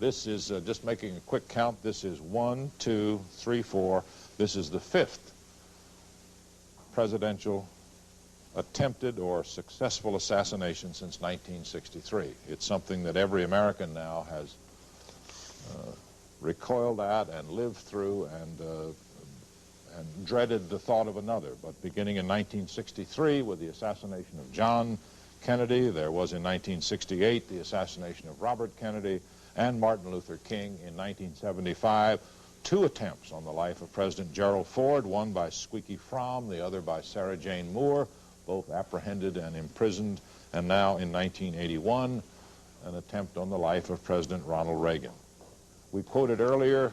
This is, just making a quick count, this is 1, 2, 3, 4. This is the 5th presidential attempted or successful assassination since 1963. It's something that every American now has recoiled at and lived through and dreaded the thought of another. But beginning in 1963 with the assassination of John Kennedy, there was in 1968 the assassination of Robert Kennedy and Martin Luther King in 1975. 2 attempts on the life of President Gerald Ford, one by Squeaky Fromm, the other by Sarah Jane Moore, both apprehended and imprisoned, and now in 1981, an attempt on the life of President Ronald Reagan. We quoted earlier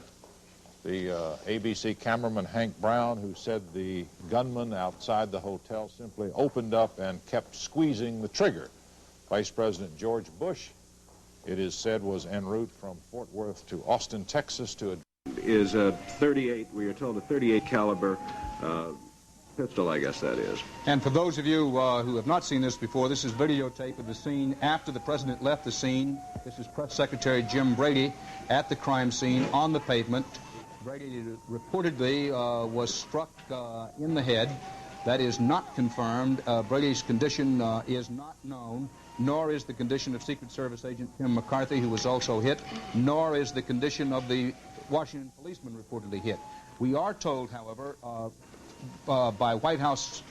the ABC cameraman Hank Brown, who said the gunman outside the hotel simply opened up and kept squeezing the trigger. Vice President George Bush, it is said, was en route from Fort Worth to Austin, Texas to is a 38, we are told, a 38 caliber pistol, I guess that is. And for those of you who have not seen this before, this is videotape of the scene after the president left the scene. This is Press Secretary Jim Brady at the crime scene on the pavement. Brady reportedly was struck in the head. That is not confirmed. Brady's condition is not known, nor is the condition of Secret Service agent Tim McCarthy, who was also hit, nor is the condition of the Washington policeman reportedly hit. We are told, however, by White House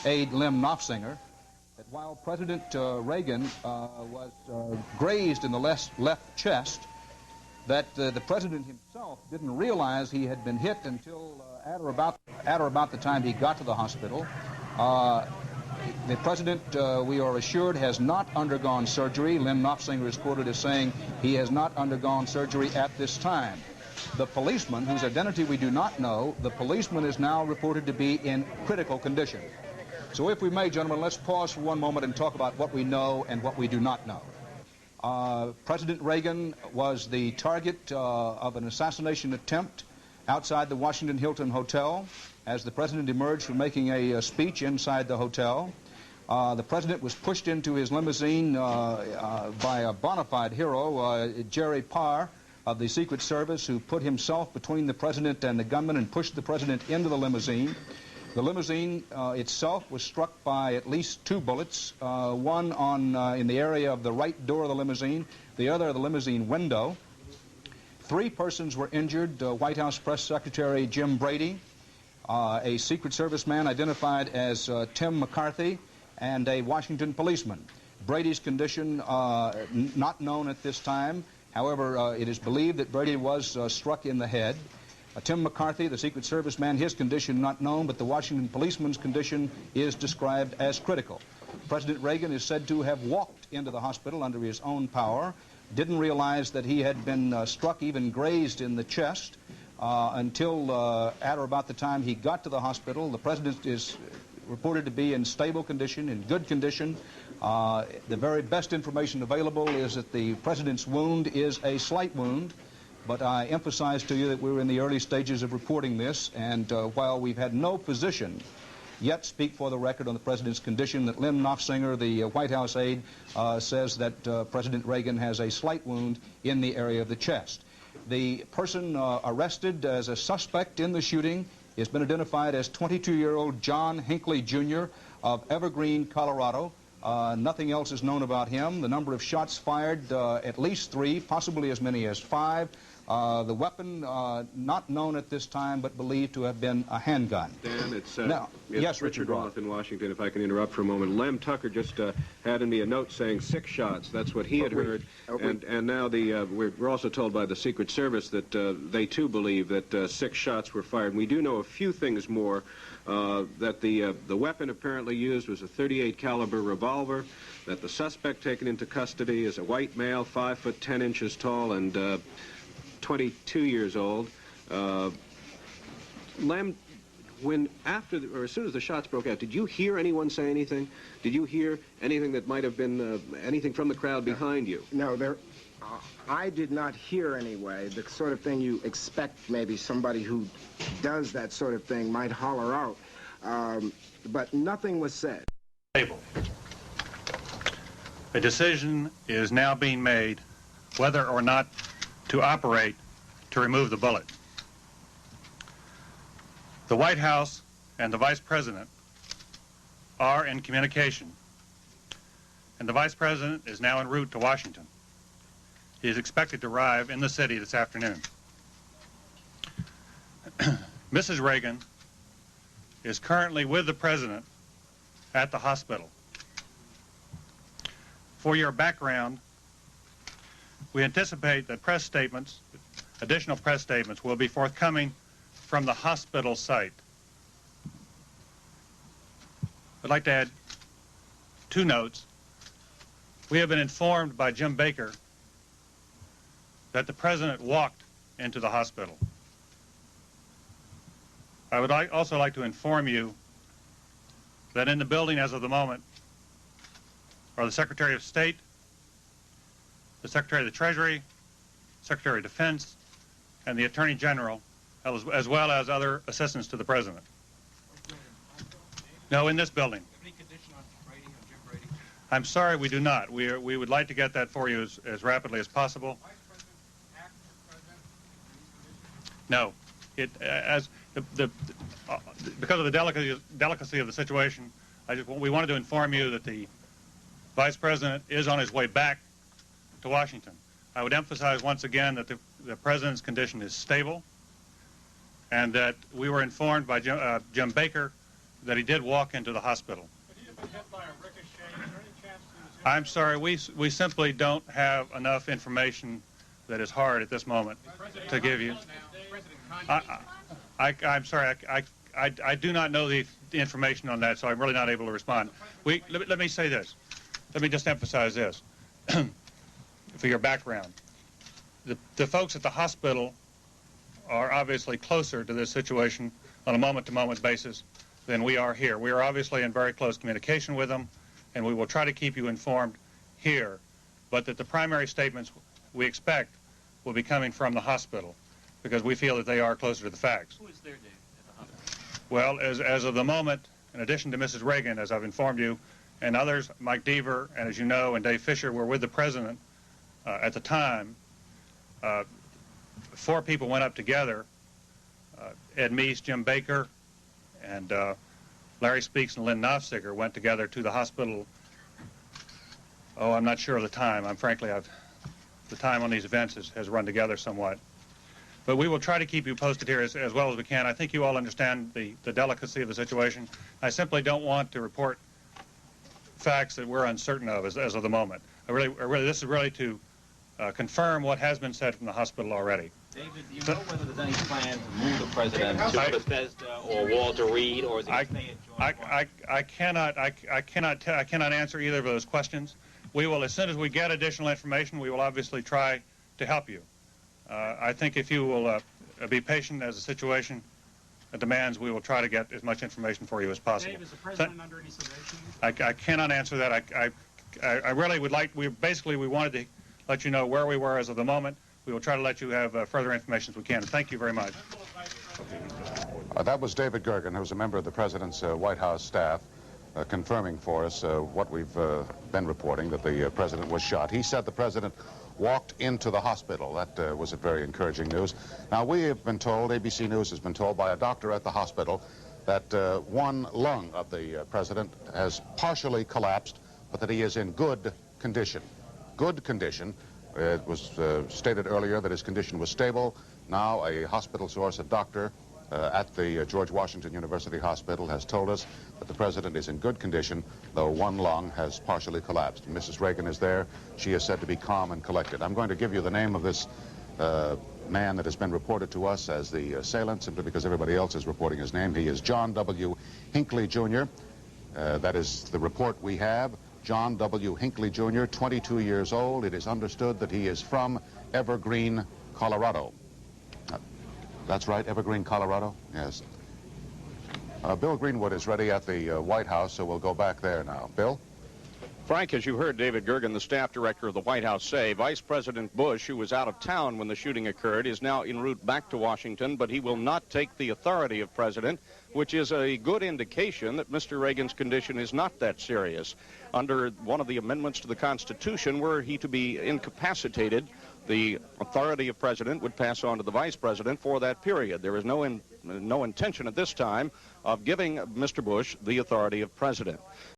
aide Lem Knopfsinger, that while President Reagan was grazed in the left chest, that the president himself didn't realize he had been hit until at or about the time he got to the hospital. The president, we are assured, has not undergone surgery. Lem Knopfsinger is quoted as saying he has not undergone surgery at this time. The policeman, whose identity we do not know, the policeman is now reported to be in critical condition. So if we may, gentlemen, let's pause for one moment and talk about what we know and what we do not know. President Reagan was the target of an assassination attempt outside the Washington Hilton Hotel as the president emerged from making a speech inside the hotel. The president was pushed into his limousine by a bona fide hero, Jerry Parr of the Secret Service, who put himself between the president and the gunman and pushed the president into the limousine. The limousine itself was struck by at least 2 bullets, one in the area of the right door of the limousine, the other the limousine window. 3 persons were injured, White House Press Secretary Jim Brady, a Secret Service man identified as Tim McCarthy, and a Washington policeman. Brady's condition not known at this time. However, it is believed that Brady was struck in the head. Tim McCarthy, the Secret Service man, his condition not known, but the Washington policeman's condition is described as critical. President Reagan is said to have walked into the hospital under his own power, didn't realize that he had been struck, even grazed in the chest, until at or about the time he got to the hospital. The president is reported to be in stable condition, in good condition. The very best information available is that the president's wound is a slight wound, but I emphasize to you that we're in the early stages of reporting this, and while we've had no physician yet speak for the record on the president's condition, that Lem Knopfsinger, the White House aide, says that President Reagan has a slight wound in the area of the chest. The person arrested as a suspect in the shooting has been identified as 22-year-old John Hinckley, Jr. of Evergreen, Colorado. Nothing else is known about him. The number of shots fired, at least 3, possibly as many as 5. The weapon not known at this time, but believed to have been a handgun. Dan, it's yes, Richard Roth in Washington, if I can interrupt for a moment. Lem Tucker just handed me a note saying 6 shots. That's what he had heard. And now we're also told by the Secret Service that they too believe that 6 shots were fired. And we do know a few things more. That the weapon apparently used was a .38 caliber revolver. That the suspect taken into custody is a white male, 5 foot 10 inches tall, and 22 years old. Lem, as soon as the shots broke out, did you hear anyone say anything? Did you hear anything that might have been anything from the crowd behind you? No, I did not hear anyway. The sort of thing you expect maybe somebody who does that sort of thing might holler out. But nothing was said. A decision is now being made whether or not to operate to remove the bullet. The White House and the Vice President are in communication, and the Vice President is now en route to Washington. He is expected to arrive in the city this afternoon. Mrs. Reagan is currently with the President at the hospital. For your background, we anticipate that additional press statements will be forthcoming from the hospital site. I'd like to add 2 notes. We have been informed by Jim Baker that the President walked into the hospital. I would also like to inform you that in the building as of the moment are the Secretary of State, the Secretary of the Treasury, Secretary of Defense, and the Attorney General, as well as other assistants to the President. No, in this building. Any condition on Brady, on Jim Brady? I'm sorry, we do not. We would like to get that for you as rapidly as possible. Vice President, acting President, No, because of the delicacy of the situation, we wanted to inform you that the Vice President is on his way back to Washington. I would emphasize once again that the President's condition is stable, and that we were informed by Jim Baker that he did walk into the hospital. Could he have been hit by a ricochet? Is there any chance he was hit? I'm sorry, we simply don't have enough information that is hard at this moment to give you. I'm sorry, I do not know the information on that, so I'm really not able to respond. Let me say this. Let me just emphasize this for your background. The folks at the hospital are obviously closer to this situation on a moment-to-moment basis than we are here. We are obviously in very close communication with them, and we will try to keep you informed here, but that the primary statements we expect will be coming from the hospital, because we feel that they are closer to the facts. Who is there, Dave, at the hospital? Well, as of the moment, in addition to Mrs. Reagan, as I've informed you, and others, Mike Deaver, and as you know, and Dave Fisher, were with the President at the time. 4 people went up together, Ed Meese, Jim Baker, and Larry Speaks and Lynn Knopfsiger went together to the hospital. Oh, I'm not sure of the time. The time on these events has run together somewhat. But we will try to keep you posted here as well as we can. I think you all understand the delicacy of the situation. I simply don't want to report facts that we're uncertain of as of the moment. This is really to confirm what has been said from the hospital already. David, do you know whether there's any plan to move the President to Bethesda or Walter Reed, or is he going to stay at George Washington? I cannot answer either of those questions. We will, as soon as we get additional information, we will obviously try to help you. I think if you will be patient as the situation demands, we will try to get as much information for you as possible. Dave, is the President under any sedation? I cannot answer that. I really would like, we wanted to let you know where we were as of the moment. We will try to let you have further information as we can. Thank you very much. That was David Gergen, who's a member of the President's White House staff, confirming for us what we've been reporting, that the President was shot. He said the President walked into the hospital. That was very encouraging news. Now, we have been told, ABC News has been told by a doctor at the hospital, that one lung of the President has partially collapsed, but that he is in good condition. Good condition. It was stated earlier that his condition was stable. Now, a hospital source, a doctor at the George Washington University Hospital, has told us that the President is in good condition, though one lung has partially collapsed. And Mrs. Reagan is there. She is said to be calm and collected. I'm going to give you the name of this man that has been reported to us as the assailant, simply because everybody else is reporting his name. He is John W. Hinckley, Jr. That is the report we have. John W. Hinckley, Jr., 22 years old. It is understood that he is from Evergreen, Colorado. That's right, Evergreen, Colorado? Yes. Bill Greenwood is ready at the White House, so we'll go back there now. Bill? Frank, as you heard David Gergen, the staff director of the White House, say, Vice President Bush, who was out of town when the shooting occurred, is now en route back to Washington, but he will not take the authority of President, which is a good indication that Mr. Reagan's condition is not that serious. Under one of the amendments to the Constitution, were he to be incapacitated the authority of president would pass on to the vice president for that period. There is no intention at this time of giving Mr. Bush the authority of president.